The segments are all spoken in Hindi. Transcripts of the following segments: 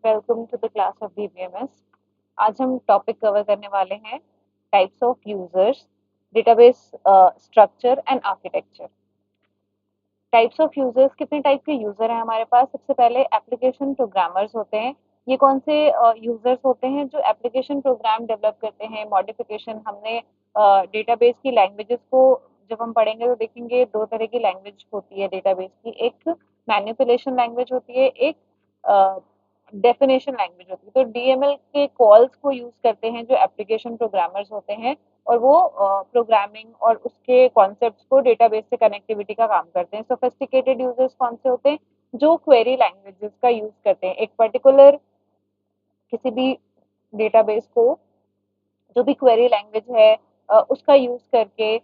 Welcome to the class of DBMS. आज हम टॉपिक कवर करने वाले हैं types of users, database structure and architecture. Types of users, कितने टाइप के यूजर हैं हमारे पास? सबसे पहले एप्लीकेशन प्रोग्रामर्स होते हैं। ये कौन से यूजर्स होते हैं? जो एप्लीकेशन प्रोग्राम डेवलप करते हैं, मॉडिफिकेशन। हमने डेटाबेस की लैंग्वेजेस को जब हम पढ़ेंगे तो देखेंगे दो तरह की लैंग्वेज होती है डेटाबेस की। एक मैनिपुलेशन लैंग्वेज होती है, एक डेफिनेशन लैंग्वेज होती है। तो डीएमएल के कॉल्स को यूज करते हैं जो एप्लीकेशन प्रोग्रामर्स होते हैं, और वो प्रोग्रामिंग और उसके कॉन्सेप्ट्स को डेटाबेस से कनेक्टिविटी का काम करते हैं। सोफिस्टिकेटेड यूजर्स कौन से होते हैं? जो क्वेरी लैंग्वेजेस का यूज करते हैं। एक पर्टिकुलर किसी भी डेटाबेस को, जो भी क्वेरी लैंग्वेज है उसका यूज करके,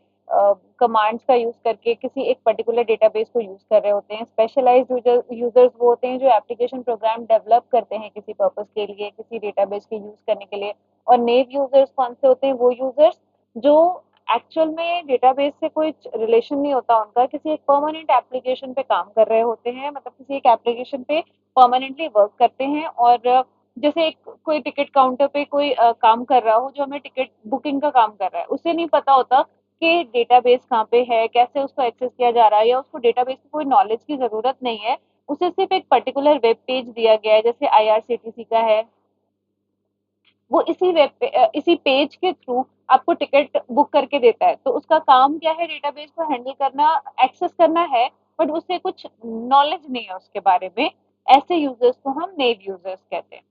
कमांड्स का यूज करके किसी एक पर्टिकुलर डेटाबेस को यूज कर रहे होते हैं। स्पेशलाइज्ड यूजर्स वो होते हैं जो एप्लीकेशन प्रोग्राम डेवलप करते हैं किसी पर्पस के लिए, किसी डेटाबेस के यूज करने के लिए। और नेव यूजर्स कौन से होते हैं? वो यूजर्स जो एक्चुअल में डेटाबेस से कोई रिलेशन नहीं होता उनका, किसी एक परमानेंट एप्लीकेशन पे काम कर रहे होते हैं, मतलब किसी एक एप्लीकेशन पे परमानेंटली वर्क करते हैं। और जैसे एक कोई टिकट काउंटर पे कोई काम कर रहा हो, जो हमें टिकट बुकिंग का काम कर रहा है, उसे नहीं पता होता कि डेटाबेस कहाँ पे है, कैसे उसको एक्सेस किया जा रहा है, या उसको डेटाबेस की कोई नॉलेज की जरूरत नहीं है। उसे सिर्फ एक पर्टिकुलर वेब पेज दिया गया है, जैसे आईआरसीटीसी का है। वो इसी पेज के थ्रू आपको टिकट बुक करके देता है। तो उसका काम क्या है? डेटाबेस को हैंडल करना, एक्सेस करना है, बट उसे कुछ नॉलेज नहीं है उसके बारे में। ऐसे यूजर्स को हम नेव यूजर्स कहते हैं।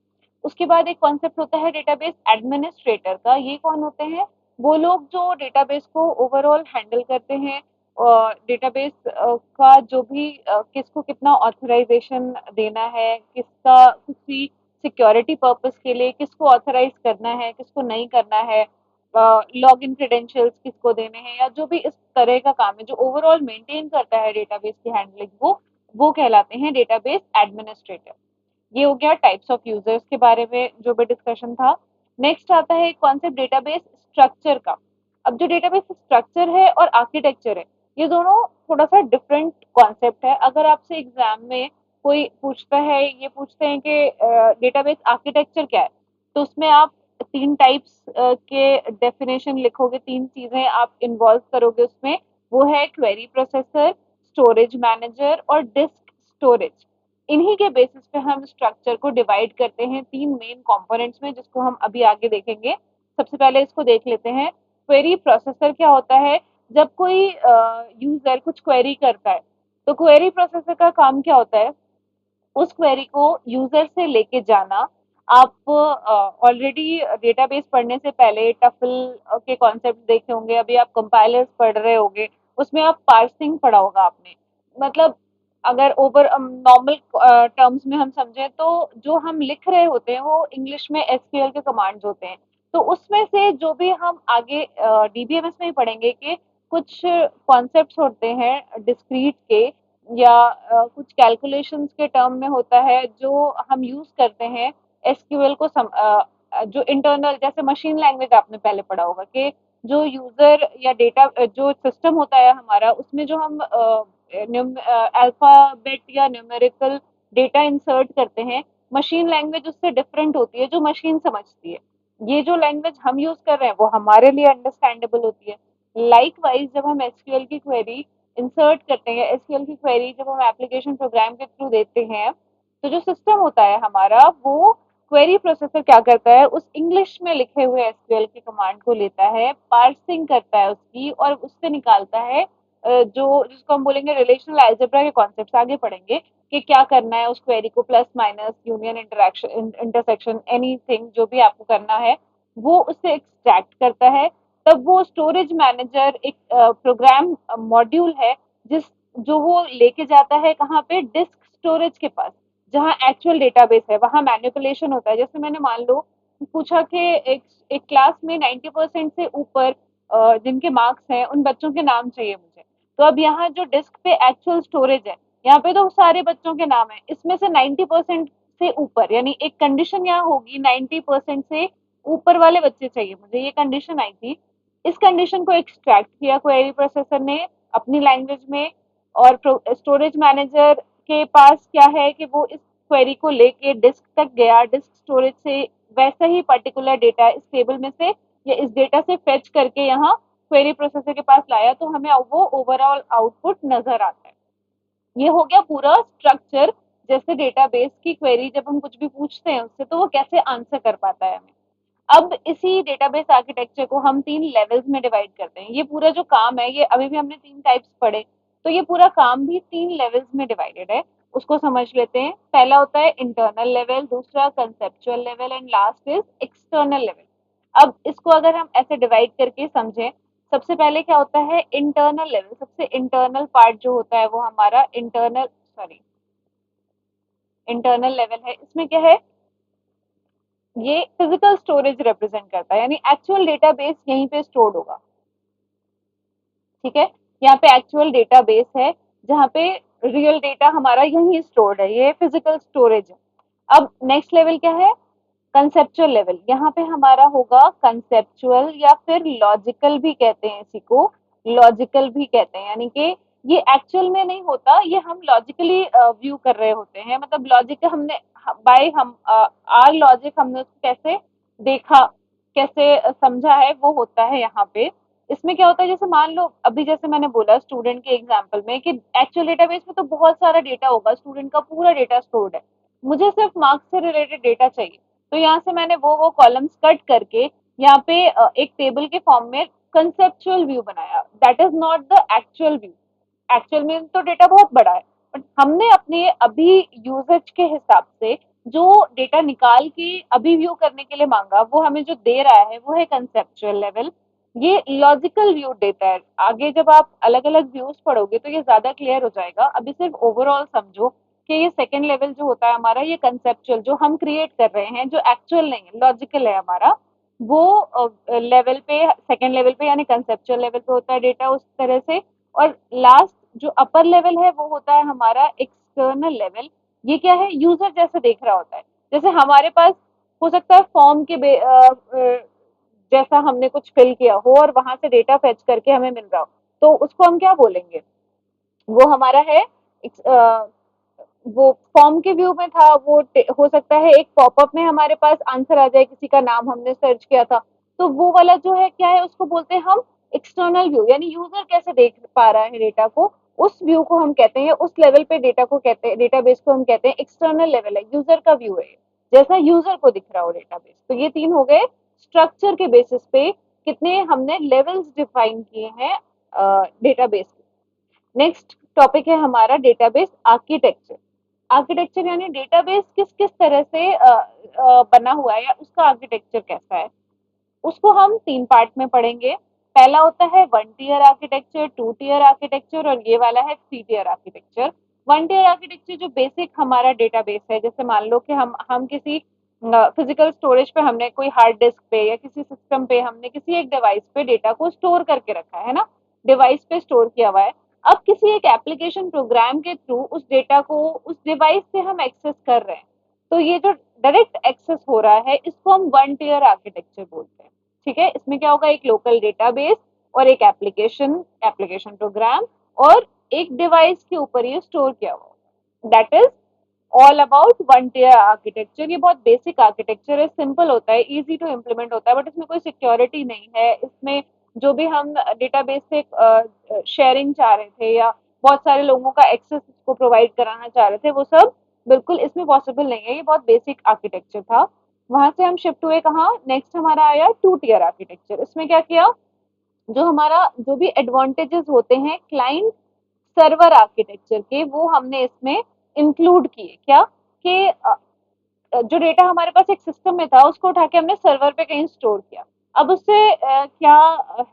उसके बाद एक कॉन्सेप्ट होता है डेटाबेस एडमिनिस्ट्रेटर का। ये कौन होते हैं? वो लोग जो डेटाबेस को ओवरऑल हैंडल करते हैं, और डेटाबेस का जो भी किसको कितना ऑथराइजेशन देना है, किसका किसी सिक्योरिटी पर्पस के लिए किसको ऑथराइज करना है, किसको नहीं करना है, लॉग इन क्रेडेंशियल्स किसको देने हैं, या जो भी इस तरह का काम है, जो ओवरऑल मेंटेन करता है डेटाबेस की हैंडलिंग, वो कहलाते हैं डेटाबेस एडमिनिस्ट्रेटर। ये हो गया टाइप्स ऑफ यूजर्स के बारे में जो भी डिस्कशन था। नेक्स्ट आता है कॉन्सेप्ट डेटाबेस स्ट्रक्चर का। अब जो डेटाबेस स्ट्रक्चर है और आर्किटेक्चर है, ये दोनों थोड़ा सा डिफरेंट कॉन्सेप्ट है। अगर आपसे एग्जाम में कोई पूछता है, ये पूछते हैं कि डेटाबेस आर्किटेक्चर क्या है, तो उसमें आप तीन टाइप्स के डेफिनेशन लिखोगे, तीन चीजें आप इन्वॉल्व करोगे उसमें। वो है क्वेरी प्रोसेसर, स्टोरेज मैनेजर और डिस्क स्टोरेज। इन्हीं के बेसिस पे हम स्ट्रक्चर को डिवाइड करते हैं तीन मेन कंपोनेंट्स में, जिसको हम अभी आगे देखेंगे। सबसे पहले इसको देख लेते हैं। क्वेरी प्रोसेसर क्या होता है? जब कोई यूजर कुछ क्वेरी करता है, तो क्वेरी प्रोसेसर का काम क्या होता है? उस क्वेरी को यूजर से लेके जाना। आप ऑलरेडी डेटाबेस पढ़ने से पहले टफल के कॉन्सेप्ट देखे होंगे, अभी आप कंपाइलर्स पढ़ रहे होंगे, उसमें आप पार्सिंग पढ़ा होगा आपने। मतलब अगर ओवर नॉर्मल टर्म्स में हम समझें, तो जो हम लिख रहे होते हैं वो इंग्लिश में एसक्यूएल के कमांड्स होते हैं। तो उसमें से जो भी हम आगे डीबीएमएस में ही पढ़ेंगे कि कुछ कॉन्सेप्ट्स होते हैं डिस्क्रीट के, या कुछ कैलकुलेशंस के टर्म में होता है, जो हम यूज करते हैं एसक्यूएल को जो इंटरनल, जैसे मशीन लैंग्वेज आपने पहले पढ़ा होगा कि जो यूजर या डेटा जो सिस्टम होता है हमारा, उसमें जो हम अल्फाबेट या न्यूमेरिकल डेटा इंसर्ट करते हैं, मशीन लैंग्वेज उससे डिफरेंट होती है, जो मशीन समझती है। ये जो लैंग्वेज हम यूज कर रहे हैं वो हमारे लिए अंडरस्टैंडेबल होती है। लाइकवाइज जब हम एसक्यूएल की क्वेरी इंसर्ट करते हैं, एसक्यूएल की क्वेरी जब हम एप्लीकेशन प्रोग्राम के थ्रू देते हैं, तो जो सिस्टम होता है हमारा, वो क्वेरी प्रोसेसर क्या करता है? उस इंग्लिश में लिखे हुए एसक्यूएल के कमांड को लेता है, पार्सिंग करता है उसकी, और उससे निकालता है जो जिसको हम बोलेंगे रिलेशनल अलजेब्रा के कॉन्सेप्ट्स आगे पढ़ेंगे कि क्या करना है उस क्वेरी को, plus minus union interaction intersection anything जो भी आपको करना है, वो उससे एक्सट्रैक्ट करता है। तब वो स्टोरेज मैनेजर एक प्रोग्राम मॉड्यूल है, जिस जो वो लेके जाता है कहाँ पे? डिस्क स्टोरेज के पास, जहाँ एक्चुअल डेटाबेस है, वहां मैनिपुलेशन होता है। जैसे मैंने मान लो पूछा कि एक क्लास में 90% से ऊपर जिनके मार्क्स हैं, उन बच्चों के नाम चाहिए मुझे। तो अब यहाँ जो डिस्क पे एक्चुअल स्टोरेज है, यहाँ पे तो सारे बच्चों के नाम है, इसमें से 90% से ऊपर, यानी एक कंडीशन यहाँ होगी 90% से ऊपर वाले बच्चे चाहिए मुझे, ये कंडीशन आई थी। इस कंडीशन को एक्सट्रैक्ट किया क्वेरी प्रोसेसर ने अपनी लैंग्वेज में, और स्टोरेज मैनेजर के पास क्या है कि वो इस क्वेरी को लेके डिस्क तक गया, डिस्क स्टोरेज से वैसा ही पर्टिकुलर डेटा इस टेबल में से या इस डेटा से फेच करके यहाँ क्वेरी प्रोसेसर के पास लाया, तो हमें वो ओवरऑल आउटपुट नजर आता है। ये हो गया पूरा स्ट्रक्चर, जैसे डेटाबेस की क्वेरी जब हम कुछ भी पूछते हैं उससे तो वो कैसे आंसर कर पाता है हमें। अब इसी डेटाबेस आर्किटेक्चर को हम 3 लेवल्स में डिवाइड करते हैं। ये पूरा जो काम है, ये अभी भी हमने 3 टाइप्स पढ़े, तो ये पूरा काम भी 3 लेवल्स में डिवाइडेड है। उसको समझ लेते हैं। पहला होता है इंटरनल लेवल, दूसरा conceptual level and last is external level. अब इसको अगर हम ऐसे डिवाइड करके समझें, सबसे पहले क्या होता है इंटरनल लेवल, सबसे इंटरनल पार्ट जो होता है वो हमारा इंटरनल लेवल है। इसमें क्या है, ये फिजिकल स्टोरेज रिप्रेजेंट करता है, यानी एक्चुअल डेटाबेस यहीं पे स्टोर्ड होगा। ठीक है, यहाँ पे एक्चुअल डेटाबेस है जहाँ पे रियल डेटा हमारा यहीं स्टोर्ड है, ये फिजिकल स्टोरेज है। अब नेक्स्ट लेवल क्या है, कंसेप्चुअल लेवल। यहाँ पे हमारा होगा कंसेप्चुअल या फिर लॉजिकल भी कहते हैं इसी को, लॉजिकल भी कहते हैं, यानी कि ये एक्चुअल में नहीं होता, ये हम लॉजिकली व्यू कर रहे होते हैं। मतलब लॉजिक हमने बाय हम आर लॉजिक हमने उसको कैसे देखा, कैसे समझा है, वो होता है यहाँ पे। इसमें क्या होता है, जैसे मान लो अभी जैसे मैंने बोला स्टूडेंट के एग्जाम्पल में कि एक्चुअल डेटाबेस में तो बहुत सारा डेटा होगा, स्टूडेंट का पूरा डेटा स्टोर्ड है, मुझे सिर्फ मार्क्स से रिलेटेड डेटा चाहिए, तो यहाँ से मैंने वो कॉलम्स कट करके यहाँ पे एक टेबल के फॉर्म में कंसेप्चुअल व्यू बनाया। That is not the actual view. Actual में तो डेटा बहुत बड़ा है, बट हमने अपने अभी यूजेज के हिसाब से जो डेटा निकाल के अभी व्यू करने के लिए मांगा, वो हमें जो दे रहा है वो है कंसेप्चुअल लेवल। ये लॉजिकल व्यू देता है। आगे जब आप अलग अलग व्यूज पढ़ोगे तो ये ज्यादा क्लियर हो जाएगा, अभी सिर्फ ओवरऑल समझो कि ये सेकेंड लेवल जो होता है हमारा, ये कंसेप्चुअल जो हम क्रिएट कर रहे हैं, जो एक्चुअल नहीं है, लॉजिकल है हमारा, वो लेवल पे, सेकेंड लेवल पे यानी कंसेप्चुअल लेवल पे होता है डेटा उस तरह से। और लास्ट जो अपर लेवल है वो होता है हमारा एक्सटर्नल लेवल। ये क्या है, यूजर जैसे देख रहा होता है, जैसे हमारे पास हो सकता है फॉर्म के जैसा हमने कुछ फिल किया हो और वहां से डेटा फेच करके हमें मिल रहा हो, तो उसको हम क्या बोलेंगे, वो हमारा है वो फॉर्म के व्यू में था, वो हो सकता है एक पॉपअप में हमारे पास आंसर आ जाए, किसी का नाम हमने सर्च किया था, तो वो वाला जो है क्या है, उसको बोलते हैं हम एक्सटर्नल व्यू, यानी यूजर कैसे देख पा रहा है डेटा को, उस व्यू को हम कहते हैं, उस लेवल पे डेटा को कहते हैं, डेटाबेस को हम कहते हैं एक्सटर्नल लेवल है, यूजर का व्यू है, जैसा यूजर को दिख रहा हो डेटाबेस। तो ये 3 हो गए स्ट्रक्चर के बेसिस पे कितने हमने लेवल्स डिफाइन किए हैं डेटाबेस के। नेक्स्ट टॉपिक है हमारा डेटाबेस आर्किटेक्चर। आर्किटेक्चर यानी डेटाबेस किस किस तरह से बना हुआ है या उसका आर्किटेक्चर कैसा है, उसको हम 3 पार्ट में पढ़ेंगे। पहला होता है 1 टियर आर्किटेक्चर, 2 टियर आर्किटेक्चर और ये वाला है 3 टियर आर्किटेक्चर। 1 टियर आर्किटेक्चर जो बेसिक हमारा डेटाबेस है, जैसे मान लो कि हम किसी फिजिकल स्टोरेज पे हमने कोई हार्ड डिस्क पे या किसी सिस्टम पे हमने किसी एक डिवाइस पे डेटा को स्टोर करके रखा है ना, डिवाइस पे स्टोर किया हुआ है। अब किसी एक एप्लीकेशन प्रोग्राम के थ्रू उस डेटा को उस डिवाइस से हम एक्सेस कर रहे हैं, तो ये जो डायरेक्ट एक्सेस हो रहा है इसको हम 1 टियर आर्किटेक्चर बोलते हैं। ठीक है, इसमें क्या होगा, एक लोकल डेटाबेस और एक एप्लीकेशन एप्लीकेशन प्रोग्राम और एक डिवाइस के ऊपर ये स्टोर किया हुआ, that is all about 1 tier architecture. ये बहुत बेसिक आर्किटेक्चर है, सिंपल होता है, इजी टू इम्प्लीमेंट होता है, बट इसमें कोई सिक्योरिटी नहीं है। इसमें जो भी हम डेटाबेस से शेयरिंग चाह रहे थे या बहुत सारे लोगों का एक्सेस को प्रोवाइड कराना चाह रहे थे, वो सब बिल्कुल इसमें पॉसिबल नहीं है। ये बहुत बेसिक आर्किटेक्चर था। वहां से हम शिफ्ट हुए कहाँ, नेक्स्ट हमारा आया 2 टियर आर्किटेक्चर। इसमें क्या किया, जो हमारा जो भी एडवांटेजेस होते हैं क्लाइंट सर्वर आर्किटेक्चर के, वो हमने इसमें इंक्लूड किए। क्या कि जो डेटा हमारे पास एक सिस्टम में था उसको उठा के हमने सर्वर पे कहीं स्टोर किया। अब उससे क्या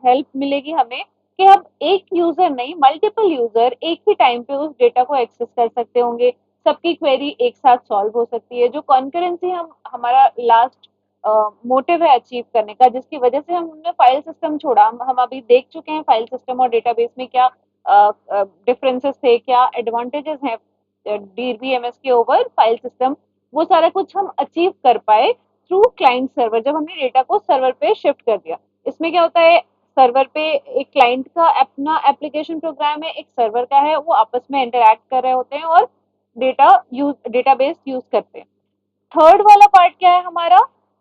हेल्प मिलेगी हमें कि अब एक यूजर नहीं, मल्टीपल यूजर एक ही टाइम पे उस डेटा को एक्सेस कर सकते होंगे, सबकी क्वेरी एक साथ सॉल्व हो सकती है। जो कॉन्करेंसी हम हमारा लास्ट मोटिव है अचीव करने का, जिसकी वजह से हमने फाइल सिस्टम छोड़ा, हम अभी देख चुके हैं फाइल सिस्टम और डेटाबेस में क्या डिफरेंसेस थे, क्या एडवांटेजेस हैं डीबीएमएस के ओवर फाइल सिस्टम, वो सारा कुछ हम अचीव कर पाए थ्रू क्लाइंट सर्वर, जब हमने डेटा को सर्वर पे शिफ्ट कर दिया। इसमें क्या होता है, सर्वर पे एक क्लाइंट का अपना एप्लीकेशन प्रोग्राम है, एक सर्वर का है, वो आपस में इंटरैक्ट कर रहे होते हैं और डेटाबेस यूज करते हैं। थर्ड वाला पार्ट क्या है हमारा,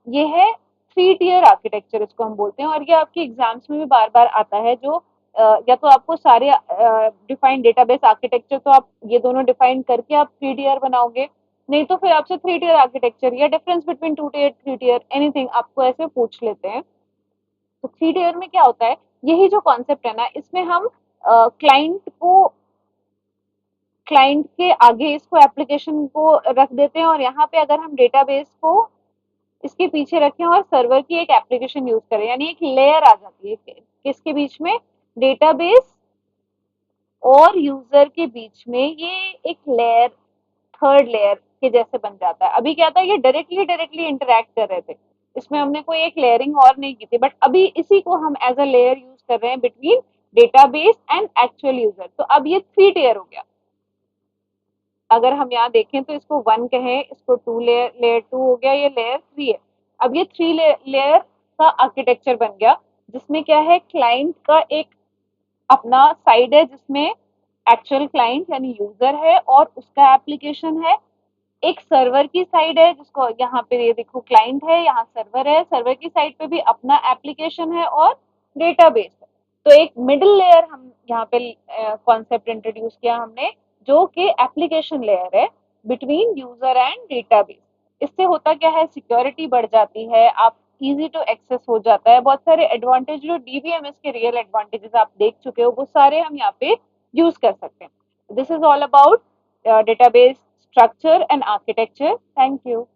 ये है थ्री टियर आर्किटेक्चर इसको हम बोलते हैं, और ये आपके एग्जाम्स में भी बार बार आता है। जो या तो आपको सारे डिफाइंड डेटाबेस आर्किटेक्चर, तो आप ये दोनों डिफाइन करके आप थ्री टियर बनाओगे, नहीं तो फिर आपसे थ्री टियर आर्किटेक्चर या difference between two tier three tier anything आपको ऐसे पूछ लेते हैं। तो थ्री टियर में क्या होता है, यही जो कॉन्सेप्ट है ना, इसमें हम क्लाइंट के आगे इसको एप्लीकेशन को रख देते हैं, और यहाँ पे अगर हम डेटाबेस को इसके पीछे रखें और सर्वर की एक एप्लीकेशन यूज करें, यानी एक लेयर आ जाती है किसके बीच में, डेटाबेस और यूजर के बीच में, ये एक लेयर, थर्ड लेयर के जैसे बन जाता है। अभी क्या था, ये डायरेक्टली डायरेक्टली इंटरेक्ट कर रहे थे, इसमें हमने कोई एक लेयरिंग और नहीं की थी, बट अभी इसी को हम एज अ लेयर यूज कर रहे हैं between database and actual user. तो अब ये थ्री टियर हो गया। अगर हम यहाँ देखें तो इसको वन कहें, इसको टू लेयर, लेयर टू हो गया, ये लेयर थ्री है। अब ये थ्री लेयर का आर्किटेक्चर बन गया, जिसमें क्या है, क्लाइंट का एक अपना साइड है जिसमें एक्चुअल क्लाइंट यानी यूजर है और उसका एप्लीकेशन है। एक सर्वर की साइड है जिसको यहाँ पे ये देखो क्लाइंट है, यहाँ सर्वर है, सर्वर की साइड पे भी अपना एप्लीकेशन है और डेटाबेस है। तो एक मिडिल लेयर हम यहाँ पे कॉन्सेप्ट इंट्रोड्यूस किया हमने, जो कि एप्लीकेशन लेयर है बिटवीन यूजर एंड डेटाबेस। इससे होता क्या है, सिक्योरिटी बढ़ जाती है, आप इजी टू एक्सेस हो जाता है, बहुत सारे एडवांटेज जो डीबीएमएस के रियल एडवांटेजेस आप देख चुके हो वो सारे हम यहाँ पे यूज कर सकते हैं। This is all about database structure and architecture. Thank you.